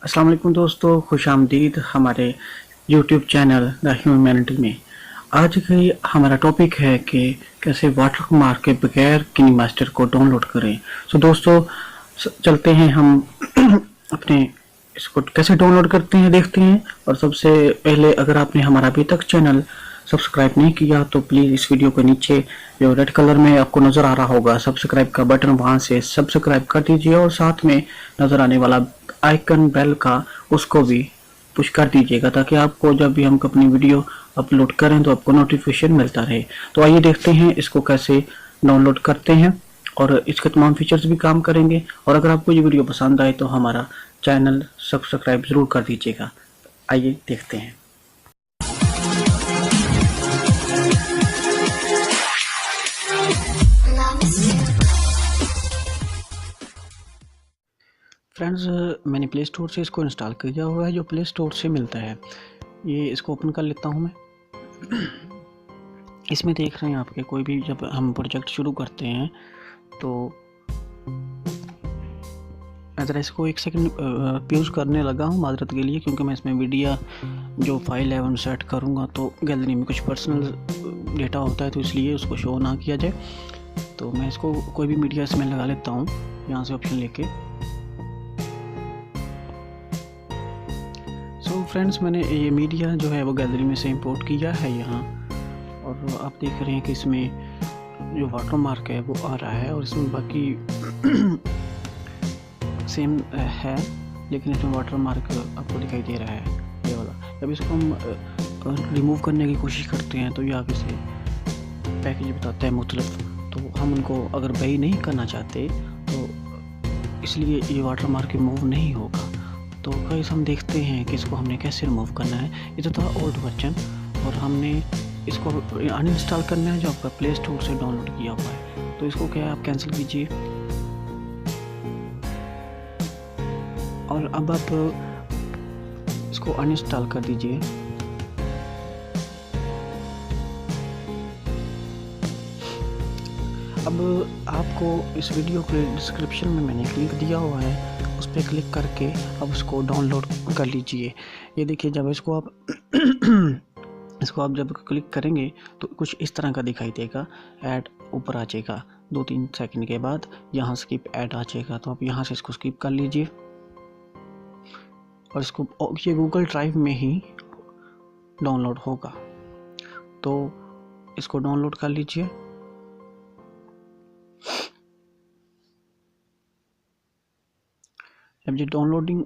अस्सलाम वालेकुम दोस्तों, खुशामदीद हमारे यूट्यूब चैनल द ह्यूमैनिटी में। आज की हमारा टॉपिक है कि कैसे वाटरमार्क के बगैर किनीमास्टर को डाउनलोड करें। सो दोस्तों चलते हैं हम अपने इसको कैसे डाउनलोड करते हैं देखते हैं। और सबसे पहले अगर आपने हमारा अभी तक चैनल सब्सक्राइब नहीं किया तो प्लीज़ इस वीडियो के नीचे जो रेड कलर में आपको नज़र आ रहा होगा सब्सक्राइब का बटन, वहां से सब्सक्राइब कर दीजिए और साथ में नज़र आने वाला आइकन बेल का उसको भी पुश कर दीजिएगा ताकि आपको जब भी हम अपनी वीडियो अपलोड करें तो आपको नोटिफिकेशन मिलता रहे। तो आइए देखते हैं इसको कैसे डाउनलोड करते हैं और इसके तमाम फीचर्स भी काम करेंगे। और अगर आपको ये वीडियो पसंद आए तो हमारा चैनल सब्सक्राइब ज़रूर कर दीजिएगा। आइए देखते हैं। फ्रेंड्स, मैंने प्ले स्टोर से इसको इंस्टॉल किया हुआ है, जो प्ले स्टोर से मिलता है। ये इसको ओपन कर लेता हूँ मैं। इसमें देख रहे हैं आपके कोई भी जब हम प्रोजेक्ट शुरू करते हैं तो अगर इसको एक सेकंड यूज़ करने लगा हूँ माजरत के लिए, क्योंकि मैं इसमें मीडिया जो फाइल है उन सेट करूँगा तो गैलरी में कुछ पर्सनल डेटा होता है तो इसलिए उसको शो ना किया जाए। तो मैं इसको कोई भी मीडिया इसमें लगा लेता हूँ, यहाँ से ऑप्शन लेके। सो फ्रेंड्स, मैंने ये मीडिया जो है वो गैलरी में से इंपोर्ट किया है यहाँ, और आप देख रहे हैं कि इसमें जो वाटरमार्क है वो आ रहा है और इसमें बाकी सेम है, लेकिन इसमें वाटरमार्क आपको दिखाई दे रहा है ये वाला। जब इसको हम रिमूव करने की कोशिश करते हैं तो ये आप इसे पैकेज बताता है मुख्तलिफ, तो हम उनको अगर बाई नहीं करना चाहते तो इसलिए ये वाटरमार्क रिमूव नहीं होगा। तो गाइस हम देखते हैं कि इसको हमने कैसे रिमूव करना है। ये तो था ओल्ड वर्जन और हमने इसको अनइंस्टॉल करना है जो आपका प्ले स्टोर से डाउनलोड किया हुआ है। तो इसको क्या है, आप कैंसिल कीजिए और अब आप इसको अनइंस्टॉल कर दीजिए। अब आपको इस वीडियो के डिस्क्रिप्शन में मैंने लिंक दिया हुआ है, उस पर क्लिक करके अब उसको डाउनलोड कर लीजिए। ये देखिए, जब इसको आप जब क्लिक करेंगे तो कुछ इस तरह का दिखाई देगा, ऐड ऊपर आ जाएगा। 2-3 सेकंड के बाद यहाँ स्किप ऐड आ जाएगा, तो आप यहाँ से इसको स्किप कर लीजिए और इसको ये गूगल ड्राइव में ही डाउनलोड होगा, तो इसको डाउनलोड कर लीजिए। जब ये डाउनलोडिंग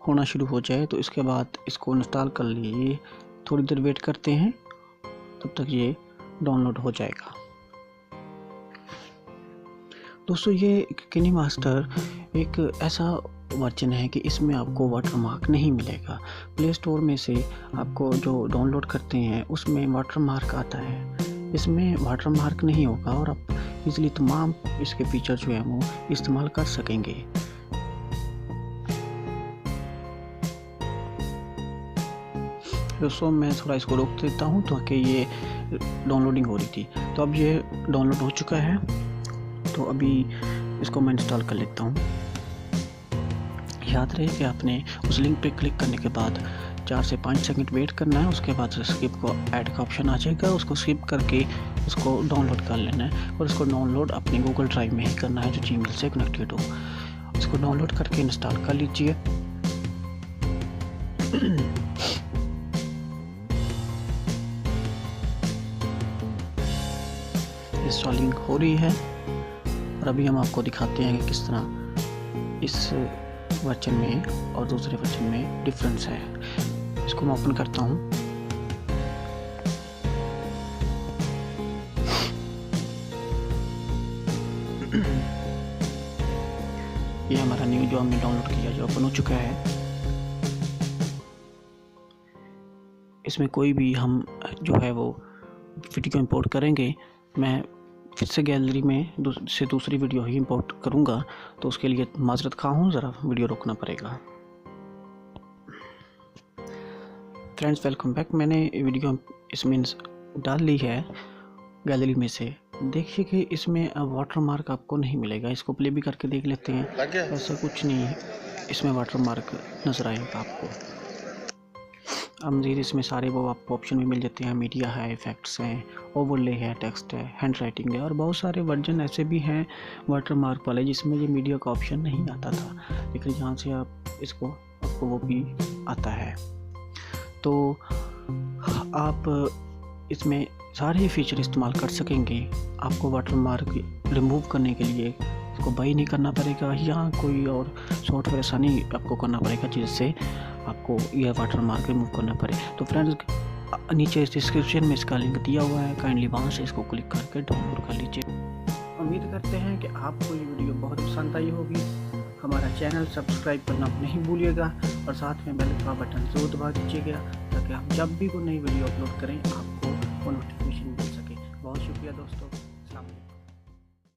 होना शुरू हो जाए तो इसके बाद इसको इंस्टॉल कर लीजिए। थोड़ी देर वेट करते हैं, तब तक ये डाउनलोड हो जाएगा। दोस्तों, ये किनीमास्टर एक ऐसा वर्जन है कि इसमें आपको वाटरमार्क नहीं मिलेगा। प्ले स्टोर में से आपको जो डाउनलोड करते हैं उसमें वाटरमार्क आता है, इसमें वाटरमार्क नहीं होगा और आप इजीली तमाम इसके फीचर जो है वो इस्तेमाल कर सकेंगे। दोस्तों, मैं थोड़ा इसको रोक देता हूँ ताकि ये डाउनलोडिंग हो रही थी। तो अब ये डाउनलोड हो चुका है, तो अभी इसको मैं इंस्टॉल कर लेता हूँ। याद रहे कि आपने उस लिंक पे क्लिक करने के बाद 4 से 5 सेकंड वेट करना है, उसके बाद स्किप को ऐड का ऑप्शन आ जाएगा, उसको स्किप करके उसको डाउनलोड कर लेना है और उसको डाउनलोड अपने गूगल ड्राइव में ही करना है जो जीमेल से कनेक्टेड हो। इसको डाउनलोड करके इंस्टॉल कर लीजिए। इंस्टॉलिंग हो रही है और अभी हम आपको दिखाते हैं कि किस तरह इस वर्जन में और दूसरे वर्जन में डिफरेंस है। इसको मैं ओपन करता हूँ। ये हमारा न्यू जो हमने डाउनलोड किया जो ओपन हो चुका है। इसमें कोई भी हम जो है वो वीडियो इंपोर्ट करेंगे, मैं फिर से गैलरी में से दूसरी वीडियो ही इंपोर्ट करूंगा, तो उसके लिए माजरत खा हूँ, ज़रा वीडियो रोकना पड़ेगा। Friends, welcome back. मैंने वीडियो इसमें डाल ली है गैलरी में से, देखिए कि इसमें वाटर मार्क आपको नहीं मिलेगा। इसको प्ले भी करके देख लेते हैं। ऐसा कुछ नहीं है, इसमें वाटर मार्क नज़र आएगा आपको। अब मज़ीद इसमें सारे वो आपको ऑप्शन भी मिल जाते हैं। मीडिया है, इफ़ेक्ट्स हैं, ओवरले है, टेक्स्ट है, हैंड राइटिंग है और बहुत सारे वर्जन ऐसे भी हैं वाटर मार्क वाले जिसमें ये मीडिया का ऑप्शन नहीं आता था, लेकिन यहाँ से आपको वो भी आता है। तो आप इसमें सारे फीचर इस्तेमाल कर सकेंगे। आपको वाटर मार्क रिमूव करने के लिए इसको बाई नहीं करना पड़ेगा या कोई और सॉफ्टवेयर ऐसा नहीं आपको करना पड़ेगा जिससे आपको यह वाटर मार्क रिमूव करना पड़े। तो फ्रेंड्स नीचे इस डिस्क्रिप्शन में इसका लिंक दिया हुआ है, काइंडली वहाँ से इसको क्लिक करके डाउनलोड कर लीजिए। उम्मीद करते हैं कि आपको ये वीडियो बहुत पसंद आई होगी। हमारा चैनल सब्सक्राइब करना नहीं भूलिएगा और साथ में बेल का बटन जरूर दबा दीजिएगा ताकि हम जब भी कोई नई वीडियो अपलोड करें आपको वो नोटिफिकेशन मिल सके। बहुत शुक्रिया दोस्तों।